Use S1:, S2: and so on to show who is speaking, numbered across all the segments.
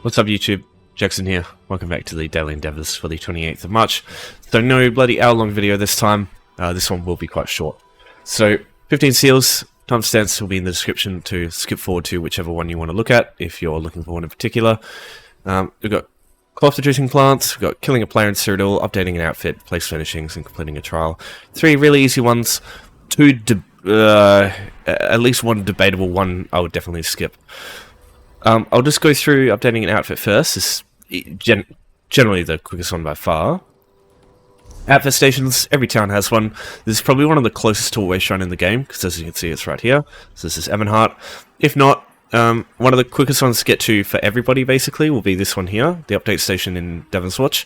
S1: What's up YouTube, Jackson here, welcome back to the Daily Endeavours for the 28th of March. So no bloody hour long video this time, this one will be quite short. So 15 seals, timestamps will be in the description to skip forward to whichever one you want to look at if you're looking for one in particular. We've got cloth producing plants, we've got killing a player in Cyrodiil, updating an outfit, place furnishings and completing a trial. 3 really easy ones, 2 at least one debatable, one I would definitely skip. I'll just go through updating an outfit first. This is generally the quickest one by far. Outfit stations, every town has one. This is probably one of the closest to a way shrine in the game, because as you can see it's right here. So this is Evanhart. If not, one of the quickest ones to get to for everybody basically will be this one here, the update station in Devil's Watch.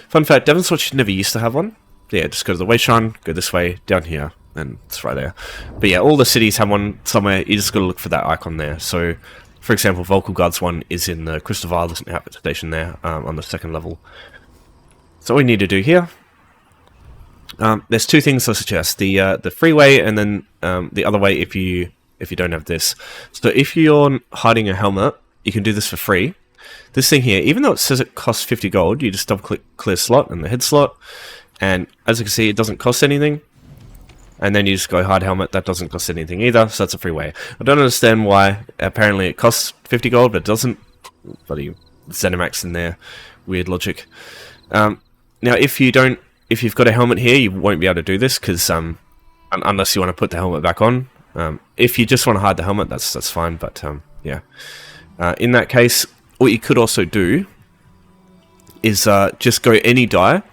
S1: Fun fact, Devil's Watch never used to have one. Yeah, just go to the way shrine, go this way, down here, and it's right there. But yeah, all the cities have one somewhere, you just gotta look for that icon there. So for example, Vocal Guard's one is in the Crystal Vial, there's an outfit station there on the 2nd level. So all we need to do here, there's 2 things I suggest: the freeway and then the other way if you don't have this. So if you're hiding a helmet, you can do this for free. This thing here, even though it says it costs 50 gold, you just double click clear slot in the head slot, and as you can see, it doesn't cost anything. And then you just go hide helmet, that doesn't cost anything either, so that's a free way. I don't understand why apparently it costs 50 gold, but it doesn't. Bloody Zenimax in there, weird logic. Now if you've got a helmet here, you won't be able to do this, because unless you want to put the helmet back on. If you just want to hide the helmet, that's fine, but yeah. In that case, what you could also do is just go any die,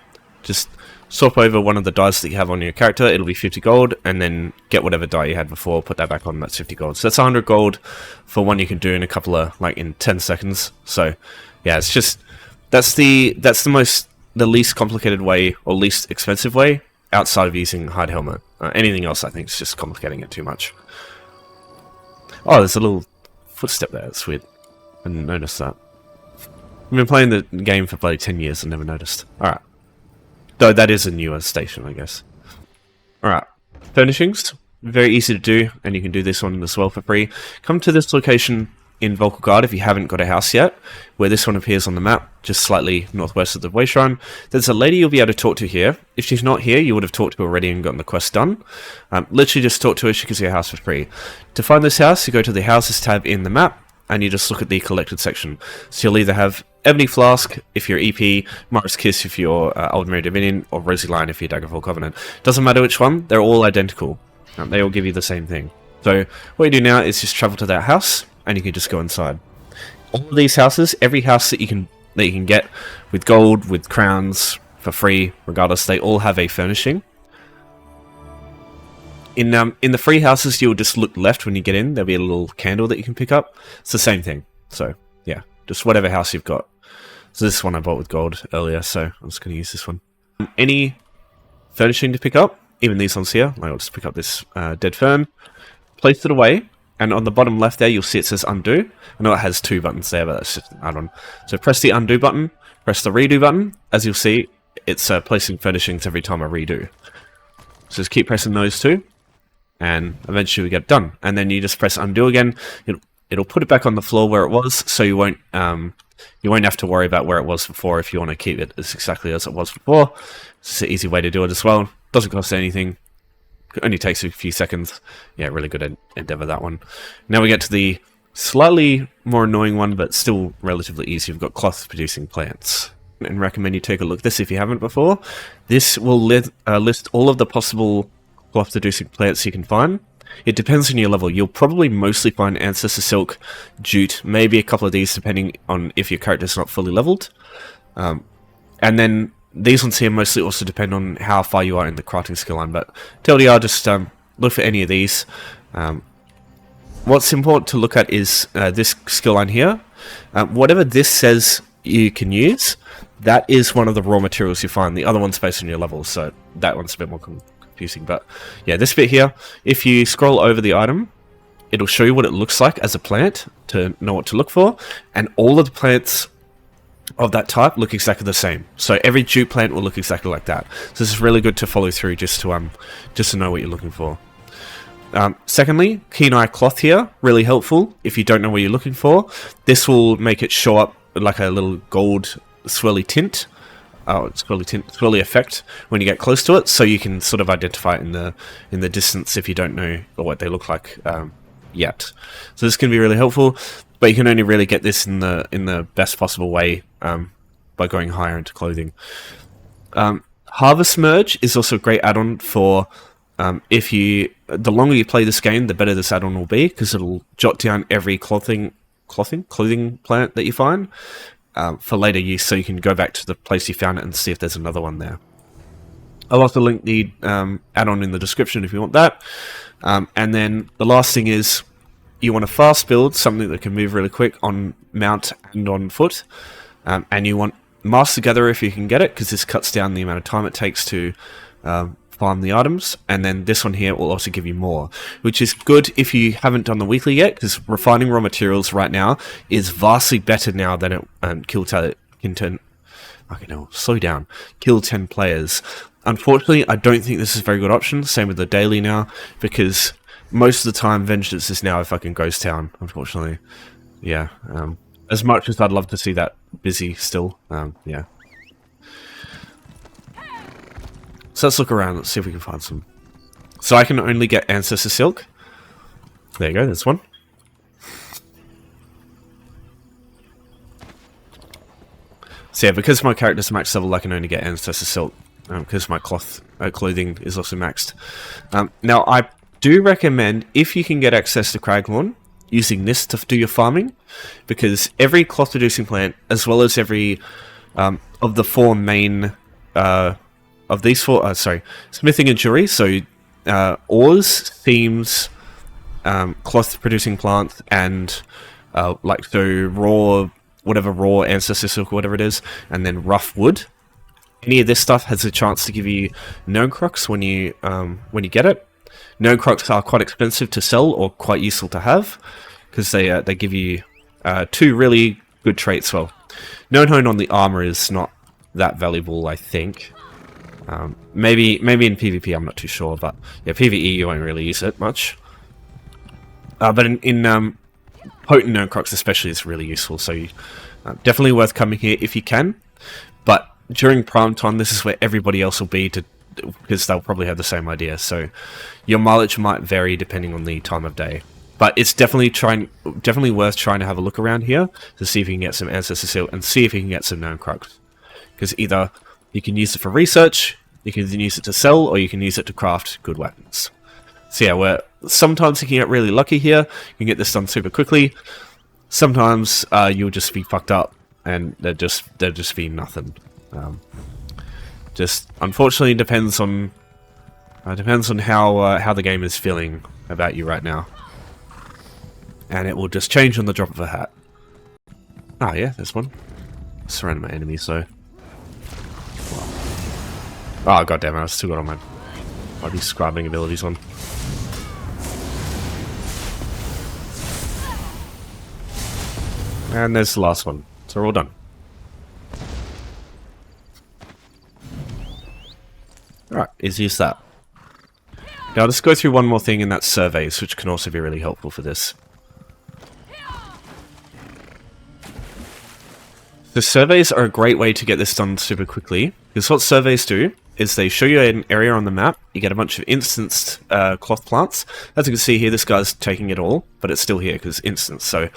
S1: just swap over one of the dies that you have on your character, it'll be 50 gold, and then get whatever die you had before, put that back on, that's 50 gold. So that's 100 gold for one you can do in a couple of, like in 10 seconds. So yeah, it's just, that's the least complicated way, or least expensive way, outside of using hide helmet. Anything else I think is just complicating it too much. Oh, there's a little footstep there, that's weird. I didn't notice that. I've been playing the game for bloody 10 years and never noticed. Alright. Though that is a newer station, I guess. Alright, furnishings, very easy to do, and you can do this one as well for free. Come to this location in Vocal Guard if you haven't got a house yet, where this one appears on the map, just slightly northwest of the way shrine. There's a lady you'll be able to talk to here. If she's not here, you would have talked to her already and gotten the quest done. Literally just talk to her, she gives you a house for free. To find this house, you go to the houses tab in the map, and you just look at the collected section. So you'll either have Ebony Flask if you're EP, Mara's Kiss if you're Old Mary Dominion, or Rosy Lion if you're Daggerfall Covenant. Doesn't matter which one, they're all identical. They all give you the same thing. So what you do now is just travel to that house, and you can just go inside. All of these houses, every house that you can get with gold, with crowns, for free, regardless, they all have a furnishing. In the free houses, you'll just look left when you get in. There'll be a little candle that you can pick up. It's the same thing. So yeah, just whatever house you've got. So this one I bought with gold earlier, so I'm just going to use this one. Any furnishing to pick up, even these ones here, I'll just pick up this dead fern, place it away, and on the bottom left there you'll see it says undo. I know it has 2 buttons there, but that's just an add-on. So press the undo button, press the redo button. As you'll see, it's placing furnishings every time I redo. So just keep pressing those 2. And eventually we get it done. And then you just press undo again. It'll put it back on the floor where it was, so you won't have to worry about where it was before if you want to keep it as exactly as it was before. It's just an easy way to do it as well. Doesn't cost anything. It only takes a few seconds. Yeah, really good endeavor, that one. Now we get to the slightly more annoying one, but still relatively easy. You've got cloth producing plants. And recommend you take a look at this if you haven't before. This will list all of the possible cloth producing plants you can find. It depends on your level. You'll probably mostly find Ancestor Silk, Jute, maybe a couple of these depending on if your character's not fully leveled. And then these ones here mostly also depend on how far you are in the crafting skill line, but TLDR, just look for any of these. What's important to look at is this skill line here. Whatever this says you can use, that is one of the raw materials you find. The other one's based on your level, so that one's a bit more confusing. But yeah, this bit here, if you scroll over the item, it'll show you what it looks like as a plant to know what to look for, and all of the plants of that type look exactly the same. So every jute plant will look exactly like that. So this is really good to follow through just to know what you're looking for. Secondly, Keen Eye Cloth here, really helpful if you don't know what you're looking for. This will make it show up like a little gold swirly tint. Oh, it's swirly effect when you get close to it, so you can sort of identify it in the distance if you don't know what they look like yet. So this can be really helpful, but you can only really get this in the best possible way by going higher into clothing. Harvest Merge is also a great add-on for the longer you play this game, the better this add-on will be, because it'll jot down every clothing plant that you find for later use, so you can go back to the place you found it and see if there's another one there. I'll also link the add-on in the description if you want that. And then the last thing is you want a fast build, something that can move really quick on mount and on foot, and you want Master Gatherer if you can get it, because this cuts down the amount of time it takes to farm the items, and then this one here will also give you more, which is good if you haven't done the weekly yet, because refining raw materials right now is vastly better now than it kill 10 players. Unfortunately, I don't think this is a very good option. Same with the daily now, because most of the time Vengeance is now a fucking ghost town, unfortunately. Yeah, as much as I'd love to see that busy still, yeah. So let's look around, let's see if we can find some. So I can only get Ancestor Silk. There you go, there's one. So yeah, because my character's max level, I can only get Ancestor Silk, because my clothing is also maxed. Now, I do recommend, if you can get access to Craglorn, using this to do your farming, because every cloth-producing plant, as well as every of the four main... of these four, smithing and jewelry, so ores, themes, cloth-producing plants, and raw ancestor silk or whatever it is, and then rough wood. Any of this stuff has a chance to give you known crocs when you get it. Known crocs are quite expensive to sell or quite useful to have, because they give you two really good traits. Well, known hone on the armor is not that valuable, I think. Maybe in PvP, I'm not too sure, but yeah, PvE you won't really use it much. But in potent known crocs especially is really useful, so definitely worth coming here if you can. But during prime time, this is where everybody else will be, because they'll probably have the same idea. So your mileage might vary depending on the time of day. But it's definitely worth trying to have a look around here to see if you can get some Ancestor Seal and see if you can get some known crocs. Because either you can use it for research, you can use it to sell, or you can use it to craft good weapons. So yeah, sometimes you can get really lucky here, you can get this done super quickly. Sometimes you'll just be fucked up, and there'll just be nothing. Just unfortunately depends on how the game is feeling about you right now, and it will just change on the drop of a hat. Ah, yeah, there's one. Surrounded my enemy, so. Oh, goddammit, I still got on my bloody scribing abilities on. And there's the last one. So we're all done. Alright, easy as that. Now let's go through one more thing, and that's surveys, which can also be really helpful for this. The surveys are a great way to get this done super quickly, because what surveys do is they show you an area on the map, you get a bunch of instanced cloth plants. As you can see here, this guy's taking it all, but it's still here because it's instanced, so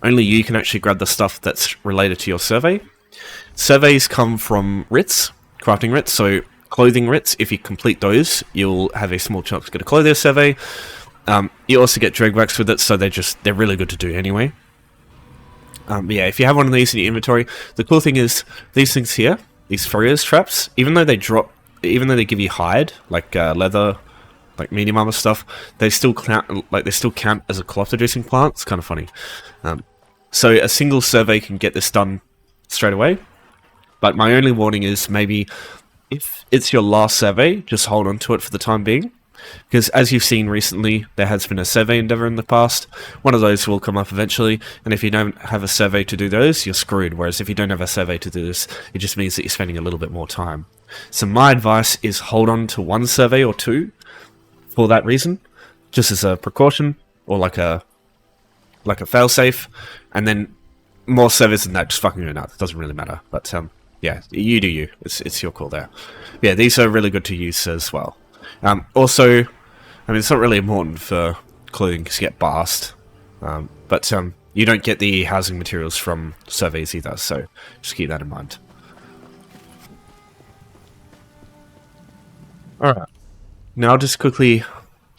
S1: only you can actually grab the stuff that's related to your survey. Surveys come from writs, crafting writs, so clothing writs, if you complete those, you'll have a small chance to get a clothing survey. You also get dreg wax with it, so they're really good to do anyway. But yeah, if you have one of these in your inventory, the cool thing is these things here, these Furrier's traps, even though they give you hide, like leather, like medium armor stuff, they still count as a cloth producing plant. It's kind of funny. So a single survey can get this done straight away. But my only warning is, maybe if it's your last survey, just hold on to it for the time being. Because as you've seen recently, there has been a survey endeavor in the past. One of those will come up eventually, and if you don't have a survey to do those, you're screwed. Whereas if you don't have a survey to do this, it just means that you're spending a little bit more time. So my advice is hold on to one survey or two for that reason, just as a precaution, or like a failsafe, and then more servers than that just fucking go nuts. It doesn't really matter. But yeah, you do you. It's your call there. Yeah, these are really good to use as well. Also, I mean, it's not really important for clothing because you get blast, but you don't get the housing materials from surveys either, so just keep that in mind. Alright, now I'll just quickly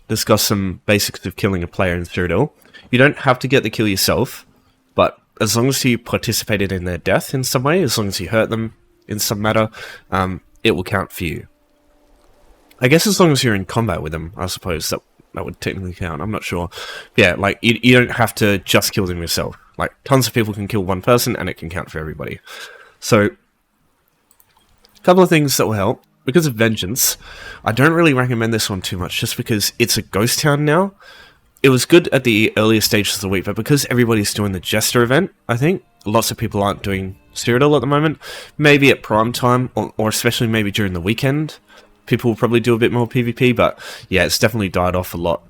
S1: discuss some basics of killing a player in Cyrodiil. You don't have to get the kill yourself, but as long as you participated in their death in some way, as long as you hurt them in some matter, it will count for you. I guess as long as you're in combat with them, I suppose that would technically count. I'm not sure. Yeah, like, you don't have to just kill them yourself. Like, tons of people can kill one person, and it can count for everybody. So, a couple of things that will help. Because of Vengeance, I don't really recommend this one too much, just because it's a ghost town now. It was good at the earlier stages of the week, but because everybody's doing the Jester event, I think, lots of people aren't doing Cyrodiil at the moment. Maybe at prime time, or especially maybe during the weekend, people will probably do a bit more PvP, but yeah, it's definitely died off a lot.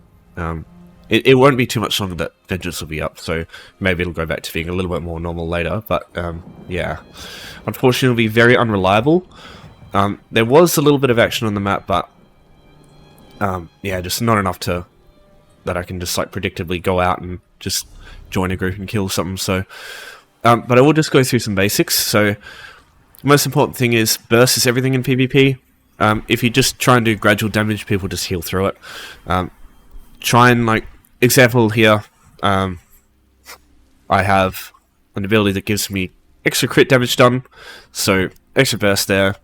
S1: It won't be too much longer that Vengeance will be up, so maybe it'll go back to being a little bit more normal later, but yeah. Unfortunately, it'll be very unreliable. There was a little bit of action on the map, but yeah, just not enough that I can just like predictably go out and just join a group and kill something. So, but I will just go through some basics. So, the most important thing is burst is everything in PvP. If you just try and do gradual damage, people just heal through it. Try and, like, example here, I have an ability that gives me extra crit damage done, so extra burst there.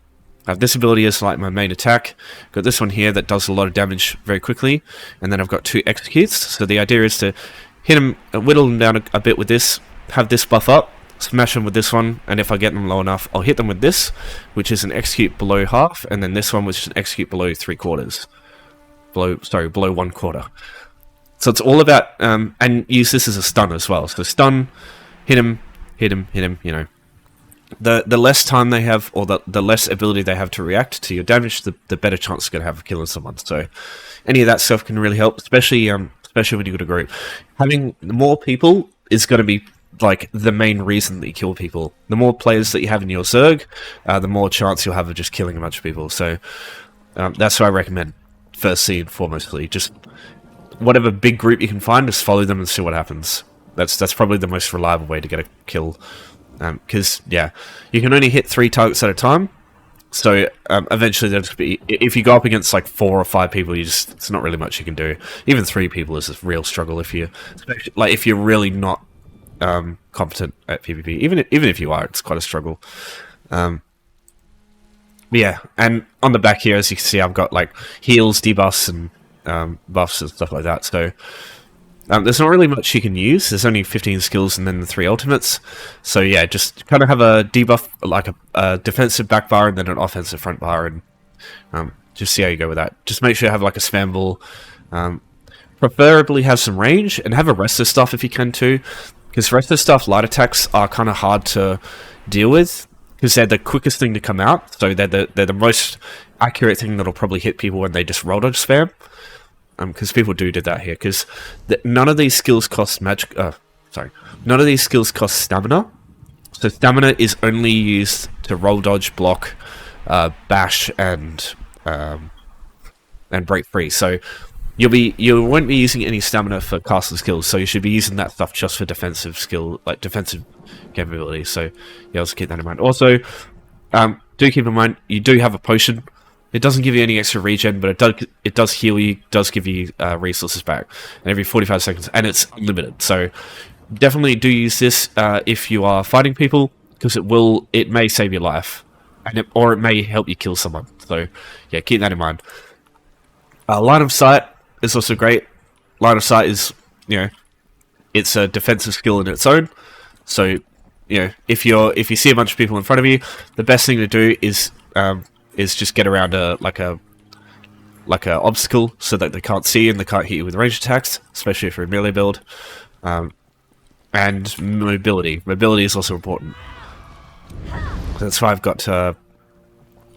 S1: I have this ability as like my main attack. Got this one here that does a lot of damage very quickly, and then I've got 2 executes. So the idea is to hit them, whittle them down a bit with this, have this buff up, smash them with this one, and if I get them low enough, I'll hit them with this, which is an execute below half, and then this one, which is an execute below 3/4. Below 1/4. So it's all about, and use this as a stun as well. So stun, hit him, you know. The less time they have, or the less ability they have to react to your damage, the better chance you're going to have of killing someone. So any of that stuff can really help, especially when you've got a group. Having more people is going to be like the main reason that you kill people. The more players that you have in your Zerg, the more chance you'll have of just killing a bunch of people. So that's what I recommend, firstly and foremostly. Just whatever big group you can find, just follow them and see what happens. That's probably the most reliable way to get a kill. Because, yeah, you can only hit 3 targets at a time, so eventually there'll just be, if you go up against like 4 or 5 people, it's not really much you can do. Even 3 people is a real struggle if you're really not competent at PvP. Even if you are, it's quite a struggle. Yeah, and on the back here, as you can see, I've got like heals, debuffs, and buffs and stuff like that, so there's not really much you can use. There's only 15 skills and then the 3 ultimates. So yeah, just kind of have a debuff, like a defensive back bar and then an offensive front bar, and just see how you go with that. Just make sure you have like a spam ball. Preferably have some range, and have a restless stuff if you can too. Because restless stuff, light attacks are kind of hard to deal with, because they're the quickest thing to come out. So they're the most accurate thing that'll probably hit people when they just roll dodge spam. Because people do that here, because none of these skills cost magic. None of these skills cost stamina. So stamina is only used to roll dodge, block, bash, and break free. So you won't be using any stamina for castle skills. So you should be using that stuff just for defensive skill, like defensive capabilities. So yeah, also keep that in mind. Also, do keep in mind you do have a potion. It doesn't give you any extra regen, but it does heal you, does give you resources back every 45 seconds, and it's unlimited. So definitely do use this if you are fighting people, because it may save your life, or it may help you kill someone. So yeah, keep that in mind. Line of sight is also great. Line of sight is, it's a defensive skill in its own. So if you see a bunch of people in front of you, the best thing to do is just get around a obstacle so that they can't see you and they can't hit you with ranged attacks, especially if you're a melee build. And mobility. Mobility is also important. That's why I've got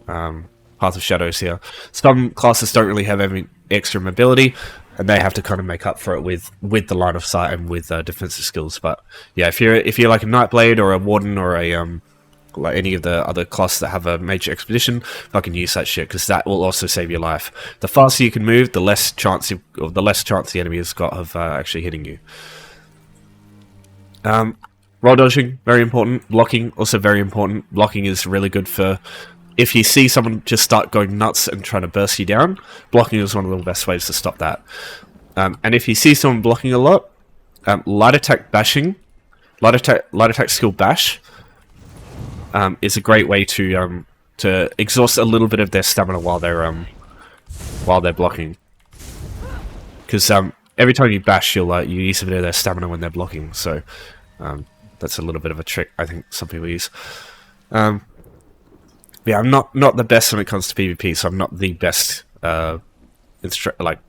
S1: Path of Shadows here. Some classes don't really have any extra mobility. and they have to kind of make up for it with the line of sight and with defensive skills. But yeah, if you're like a Nightblade or a Warden or a like any of the other classes that have a major expedition, fucking use that shit, because that will also save your life. The faster you can move, the less chance the enemy has got of actually hitting you. Roll dodging, very important. Blocking, also very important. Blocking is really good for if you see someone just start going nuts and trying to burst you down. Blocking is one of the best ways to stop that. And if you see someone blocking a lot, light attack bashing, light attack skill bash is a great way to exhaust a little bit of their stamina while they're blocking. Because every time you bash, you use a bit of their stamina when they're blocking. So that's a little bit of a trick I think some people use. Yeah, I'm not the best when it comes to PvP, so I'm not the best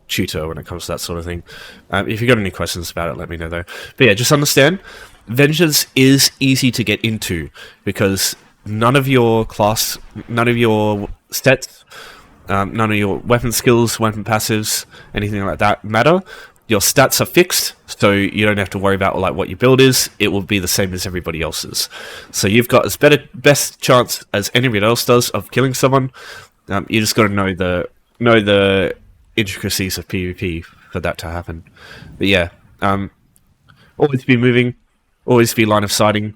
S1: tutor when it comes to that sort of thing. If you've got any questions about it, let me know though. But yeah, just understand, Vengeance is easy to get into because none of your stats, none of your weapon skills, weapon passives, anything like that matter. Your stats are fixed, so you don't have to worry about like what your build is. It will be the same as everybody else's. So you've got as best chance as anybody else does of killing someone. You just got to know the intricacies of PvP for that to happen. But yeah, always be moving, always be line of sighting,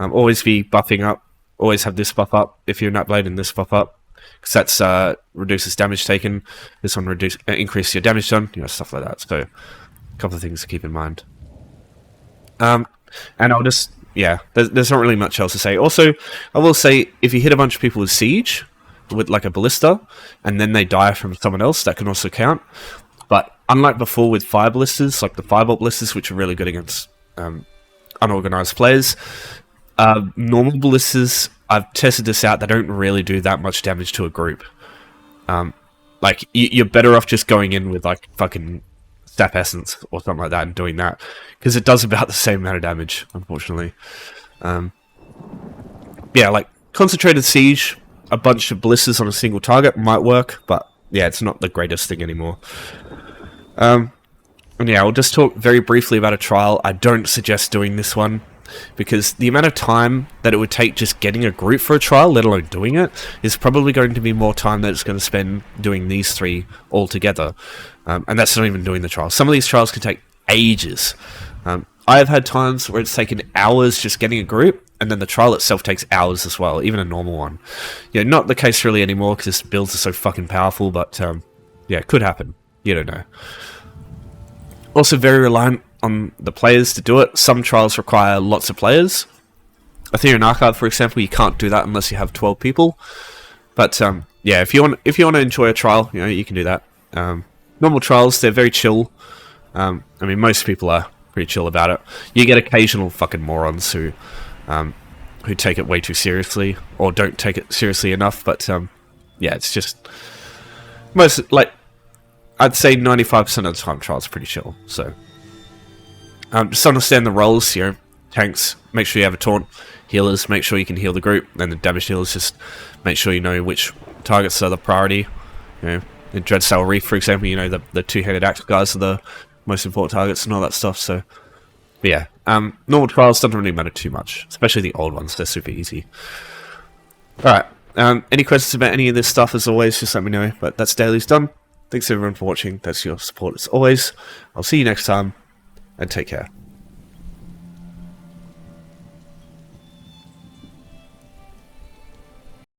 S1: always be buffing up, always have this buff up if you're Nightblade and this buff up. Because that's reduces damage taken. This one increases your damage done. Stuff like that. So, a couple of things to keep in mind. And I'll just there's not really much else to say. Also, I will say if you hit a bunch of people with siege, with like a ballista, and then they die from someone else, that can also count. But unlike before with fire ballistas, like the firebolt ballistas, which are really good against unorganized players, normal ballistas, I've tested this out, they don't really do that much damage to a group. Like, you're better off just going in with, like, fucking Sap Essence or something like that and doing that. Because it does about the same amount of damage, unfortunately. Yeah, like, Concentrated Siege, a bunch of ballistas on a single target might work, but, yeah, it's not the greatest thing anymore. And yeah, I'll just talk very briefly about a trial. I don't suggest doing this one, because the amount of time that it would take just getting a group for a trial, let alone doing it, is probably going to be more time that it's going to spend doing these three all together. And that's not even doing the trial. Some of these trials can take ages. I have had times where it's taken hours just getting a group, and then the trial itself takes hours as well, even a normal one. Yeah, not the case really anymore, because builds are so fucking powerful, but yeah, it could happen. You don't know. Also very reliant on the players to do it. Some trials require lots of players. Aetherian Archive, for example, you can't do that unless you have 12 people. But yeah, if you want to enjoy a trial, you can do that. Normal trials, they're very chill. I mean, most people are pretty chill about it. You get occasional fucking morons who take it way too seriously or don't take it seriously enough. But yeah, it's just I'd say 95% of the time trials are pretty chill. So just understand the roles. Tanks, make sure you have a taunt. Healers, make sure you can heal the group. And the damage healers, just make sure you know which targets are the priority. In Dreadsail Reef, for example, the two-handed axe guys are the most important targets and all that stuff. So, but yeah, normal trials doesn't really matter too much, especially the old ones. They're super easy. All right. Any questions about any of this stuff? As always, just let me know. But that's daily's done. Thanks everyone for watching. That's your support as always. I'll see you next time, and take care.